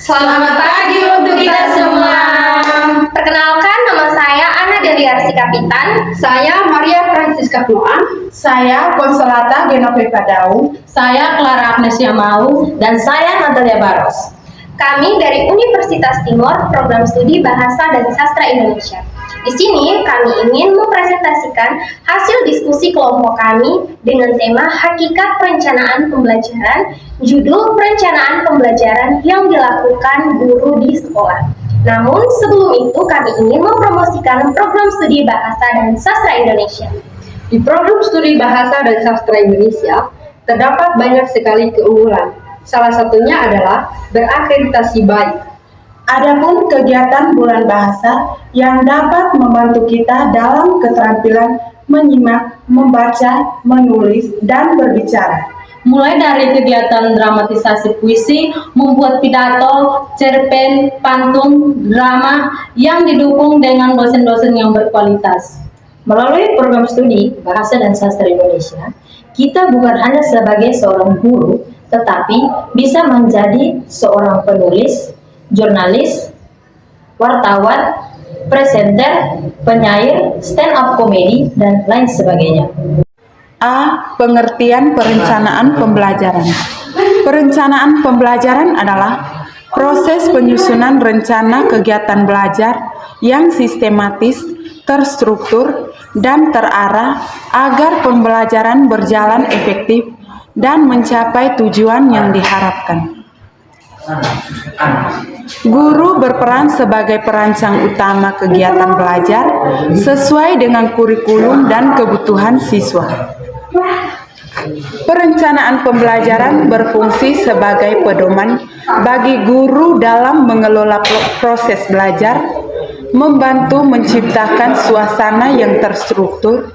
Selamat pagi untuk kita semua. Perkenalkan, nama saya Ana Deliarsi Kapitan. Saya Maria Francisca Noah. Saya Konsolata Genovefa Daun. Saya Clara Agnesia Mau. Dan saya Natalia Baros. Kami dari Universitas Timur, Program Studi Bahasa dan Sastra Indonesia. Di sini kami ingin mempresentasikan hasil diskusi kelompok kami dengan tema Hakikat Perencanaan Pembelajaran, judul Perencanaan Pembelajaran yang dilakukan guru di sekolah. Namun sebelum itu kami ingin mempromosikan Program Studi Bahasa dan Sastra Indonesia. Di Program Studi Bahasa dan Sastra Indonesia terdapat banyak sekali keunggulan. Salah satunya adalah berakreditasi baik. Adapun kegiatan bulan bahasa yang dapat membantu kita dalam keterampilan menyimak, membaca, menulis, dan berbicara. Mulai dari kegiatan dramatisasi puisi, membuat pidato, cerpen, pantun, drama yang didukung dengan dosen-dosen yang berkualitas. Melalui program studi Bahasa dan Sastra Indonesia, kita bukan hanya sebagai seorang guru, tetapi bisa menjadi seorang penulis, jurnalis, wartawan, presenter, penyair, stand-up komedi, dan lain sebagainya. A. Pengertian perencanaan pembelajaran. Perencanaan pembelajaran adalah proses penyusunan rencana kegiatan belajar yang sistematis, terstruktur, dan terarah agar pembelajaran berjalan efektif dan mencapai tujuan yang diharapkan. Guru berperan sebagai perancang utama kegiatan belajar sesuai dengan kurikulum dan kebutuhan siswa. Perencanaan pembelajaran berfungsi sebagai pedoman bagi guru dalam mengelola proses belajar, membantu menciptakan suasana yang terstruktur,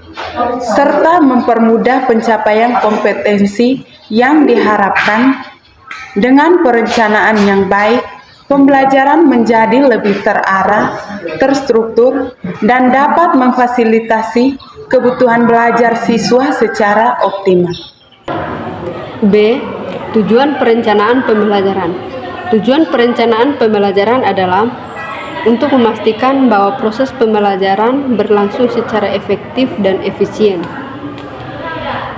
serta mempermudah pencapaian kompetensi yang diharapkan. Dengan perencanaan yang baik, pembelajaran menjadi lebih terarah, terstruktur, dan dapat memfasilitasi kebutuhan belajar siswa secara optimal. B. Tujuan perencanaan pembelajaran. Tujuan perencanaan pembelajaran adalah untuk memastikan bahwa proses pembelajaran berlangsung secara efektif dan efisien.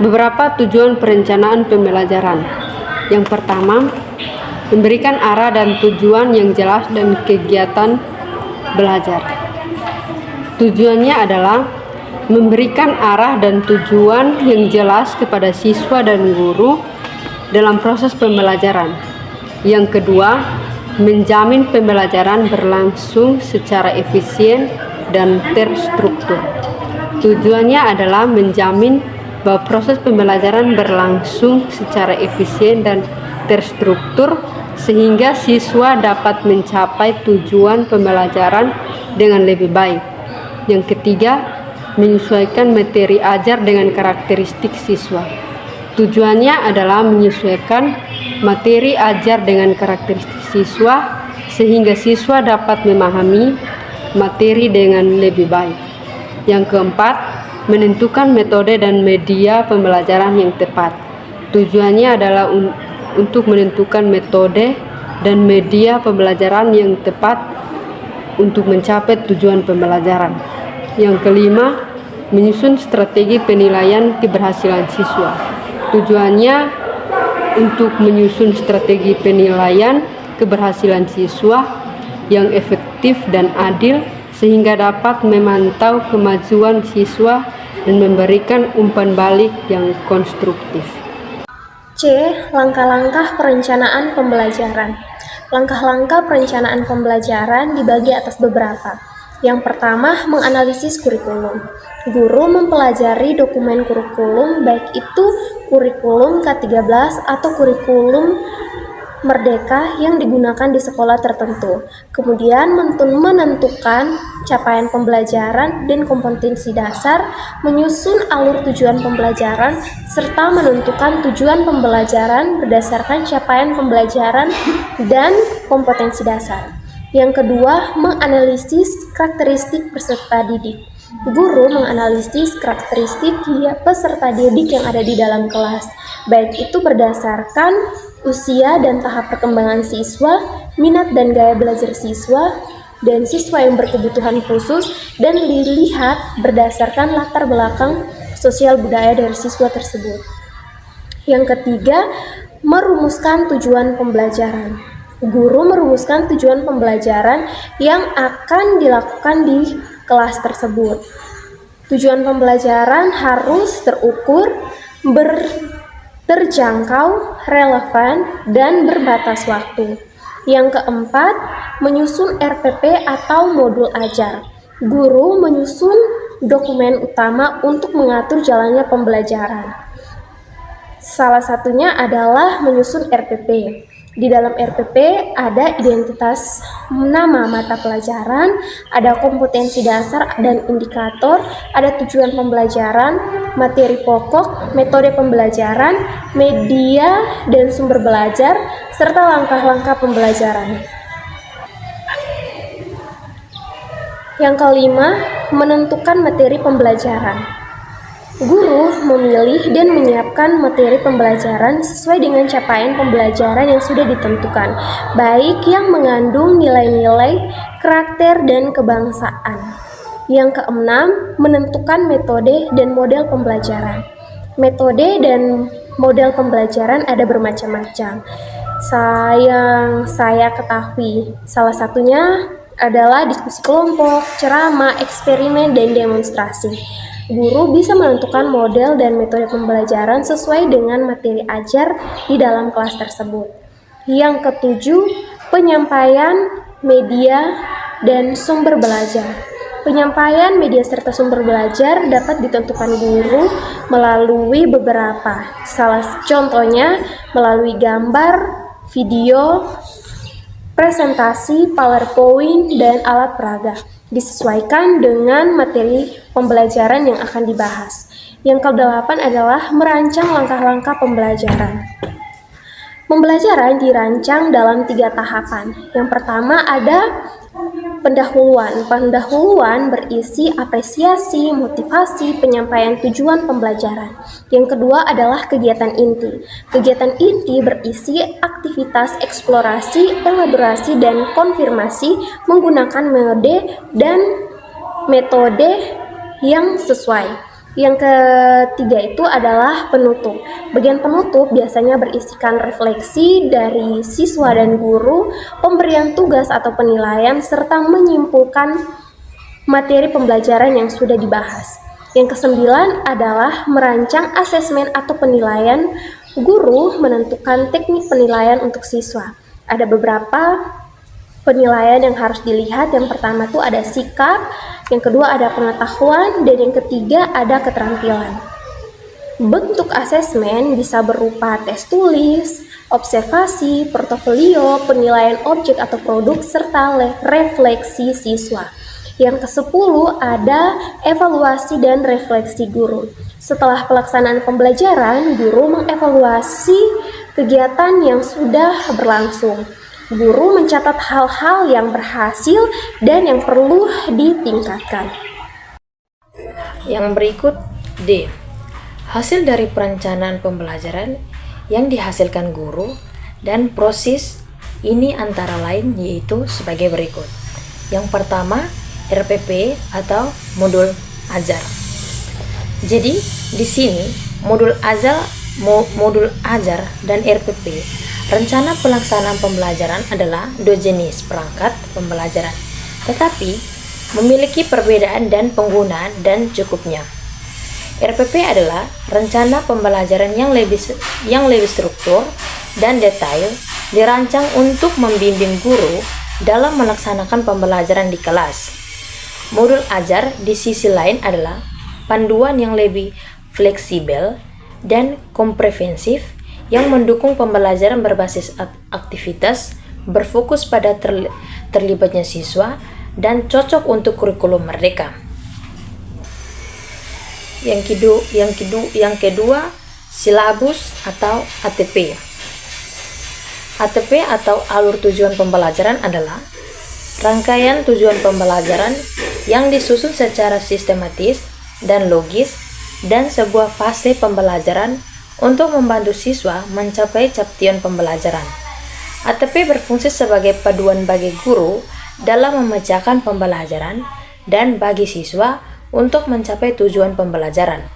Beberapa tujuan perencanaan pembelajaran. Yang pertama, memberikan arah dan tujuan yang jelas dan kegiatan belajar. Tujuannya adalah memberikan arah dan tujuan yang jelas kepada siswa dan guru dalam proses pembelajaran. Yang kedua, menjamin pembelajaran berlangsung secara efisien dan terstruktur. Tujuannya adalah menjamin bahwa proses pembelajaran berlangsung secara efisien dan terstruktur sehingga siswa dapat mencapai tujuan pembelajaran dengan lebih baik. Yang ketiga, menyesuaikan materi ajar dengan karakteristik siswa. Tujuannya adalah menyesuaikan materi ajar dengan karakteristik siswa sehingga siswa dapat memahami materi dengan lebih baik. Yang keempat, menentukan metode dan media pembelajaran yang tepat. Tujuannya adalah untuk menentukan metode dan media pembelajaran yang tepat untuk mencapai tujuan pembelajaran. Yang kelima, menyusun strategi penilaian keberhasilan siswa. Tujuannya untuk menyusun strategi penilaian keberhasilan siswa yang efektif dan adil sehingga dapat memantau kemajuan siswa dan memberikan umpan balik yang konstruktif. C. Langkah-langkah perencanaan pembelajaran. Langkah-langkah perencanaan pembelajaran dibagi atas beberapa. Yang pertama, menganalisis kurikulum. Guru mempelajari dokumen kurikulum, baik itu kurikulum K13 atau kurikulum Merdeka yang digunakan di sekolah tertentu. Kemudian menentukan capaian pembelajaran dan kompetensi dasar, menyusun alur tujuan pembelajaran, serta menentukan tujuan pembelajaran berdasarkan capaian pembelajaran dan kompetensi dasar. Yang kedua, menganalisis karakteristik peserta didik. Guru menganalisis karakteristik peserta didik yang ada di dalam kelas, baik itu berdasarkan usia dan tahap perkembangan siswa, minat dan gaya belajar siswa, dan siswa yang berkebutuhan khusus, dan dilihat berdasarkan latar belakang sosial budaya dari siswa tersebut. Yang ketiga, merumuskan tujuan pembelajaran. Guru merumuskan tujuan pembelajaran yang akan dilakukan di kelas tersebut. Tujuan pembelajaran harus terukur, terjangkau, relevan, dan berbatas waktu. Yang keempat, menyusun RPP atau modul ajar. Guru menyusun dokumen utama untuk mengatur jalannya pembelajaran. Salah satunya adalah menyusun RPP. Di dalam RPP ada identitas nama mata pelajaran, ada kompetensi dasar dan indikator, ada tujuan pembelajaran, materi pokok, metode pembelajaran, media dan sumber belajar, serta langkah-langkah pembelajaran. Yang kelima, menentukan materi pembelajaran. Guru memilih dan menyiapkan materi pembelajaran sesuai dengan capaian pembelajaran yang sudah ditentukan, baik yang mengandung nilai-nilai, karakter, dan kebangsaan. Yang keenam, menentukan metode dan model pembelajaran. Metode dan model pembelajaran ada bermacam-macam. Yang saya ketahui, salah satunya adalah diskusi kelompok, ceramah, eksperimen, dan demonstrasi. Guru bisa menentukan model dan metode pembelajaran sesuai dengan materi ajar di dalam kelas tersebut. Yang ketujuh, penyampaian media dan sumber belajar. Penyampaian media serta sumber belajar dapat ditentukan guru melalui beberapa. Salah contohnya melalui gambar, video, presentasi, PowerPoint, dan alat peraga. Disesuaikan dengan materi pembelajaran yang akan dibahas. Yang kedelapan adalah merancang langkah-langkah pembelajaran. Pembelajaran dirancang dalam 3 tahapan. Yang pertama ada pendahuluan. Pendahuluan berisi apresiasi, motivasi, penyampaian tujuan pembelajaran. Yang kedua adalah kegiatan inti. Kegiatan inti berisi aktivitas eksplorasi, elaborasi, dan konfirmasi menggunakan metode yang sesuai. Yang ketiga itu adalah penutup. Bagian penutup biasanya berisikan refleksi dari siswa dan guru, pemberian tugas atau penilaian, serta menyimpulkan materi pembelajaran yang sudah dibahas. Yang kesembilan adalah merancang asesmen atau penilaian. Guru menentukan teknik penilaian untuk siswa. Ada beberapa penilaian yang harus dilihat. Yang pertama tuh ada sikap, yang kedua ada pengetahuan, dan yang ketiga ada keterampilan. Bentuk asesmen bisa berupa tes tulis, observasi, portofolio, penilaian objek atau produk, serta refleksi siswa. Yang ke-10 ada evaluasi dan refleksi guru. Setelah pelaksanaan pembelajaran, guru mengevaluasi kegiatan yang sudah berlangsung. Guru mencatat hal-hal yang berhasil dan yang perlu ditingkatkan. Yang berikut D. Hasil dari perencanaan pembelajaran yang dihasilkan guru dan proses ini antara lain yaitu sebagai berikut. Yang pertama, RPP atau modul ajar. Jadi, di sini modul ajar dan RPP, rencana pelaksanaan pembelajaran adalah 2 jenis perangkat pembelajaran, tetapi memiliki perbedaan dan penggunaan dan cukupnya. RPP adalah rencana pembelajaran yang lebih struktur dan detail, dirancang untuk membimbing guru dalam melaksanakan pembelajaran di kelas. Modul ajar di sisi lain adalah panduan yang lebih fleksibel dan komprehensif yang mendukung pembelajaran berbasis aktivitas, berfokus pada terlibatnya siswa, dan cocok untuk kurikulum merdeka. Yang kedua, silabus atau ATP. ATP atau alur tujuan pembelajaran adalah rangkaian tujuan pembelajaran yang disusun secara sistematis dan logis, dan sebuah fase pembelajaran untuk membantu siswa mencapai capaian pembelajaran. ATP berfungsi sebagai paduan bagi guru dalam memecahkan pembelajaran dan bagi siswa untuk mencapai tujuan pembelajaran.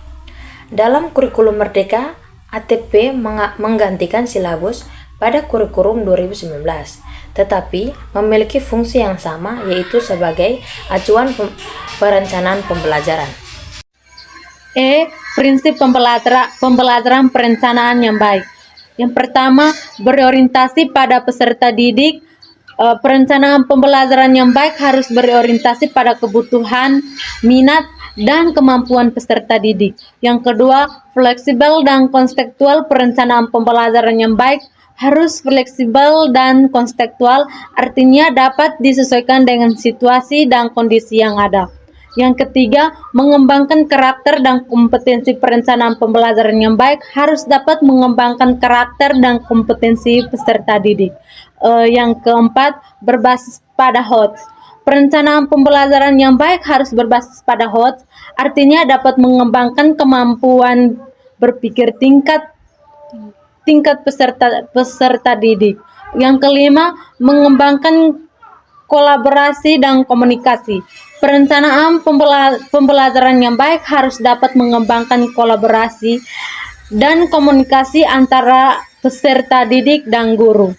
Dalam kurikulum Merdeka, ATP menggantikan silabus pada kurikulum 2019, tetapi memiliki fungsi yang sama, yaitu sebagai acuan perencanaan pembelajaran. Prinsip pembelajaran perencanaan yang baik. Yang pertama, berorientasi pada peserta didik. Perencanaan pembelajaran yang baik harus berorientasi pada kebutuhan, minat, dan kemampuan peserta didik. Yang kedua, fleksibel dan konstekstual. Perencanaan pembelajaran yang baik harus fleksibel dan konstekstual, artinya dapat disesuaikan dengan situasi dan kondisi yang ada. Yang ketiga, mengembangkan karakter dan kompetensi. Perencanaan pembelajaran yang baik harus dapat mengembangkan karakter dan kompetensi peserta didik. Yang keempat, berbasis pada HOTS. Perencanaan pembelajaran yang baik harus berbasis pada HOTS, artinya dapat mengembangkan kemampuan berpikir tingkat peserta didik. Yang kelima, mengembangkan kolaborasi dan komunikasi. Perencanaan pembelajaran yang baik harus dapat mengembangkan kolaborasi dan komunikasi antara peserta didik dan guru.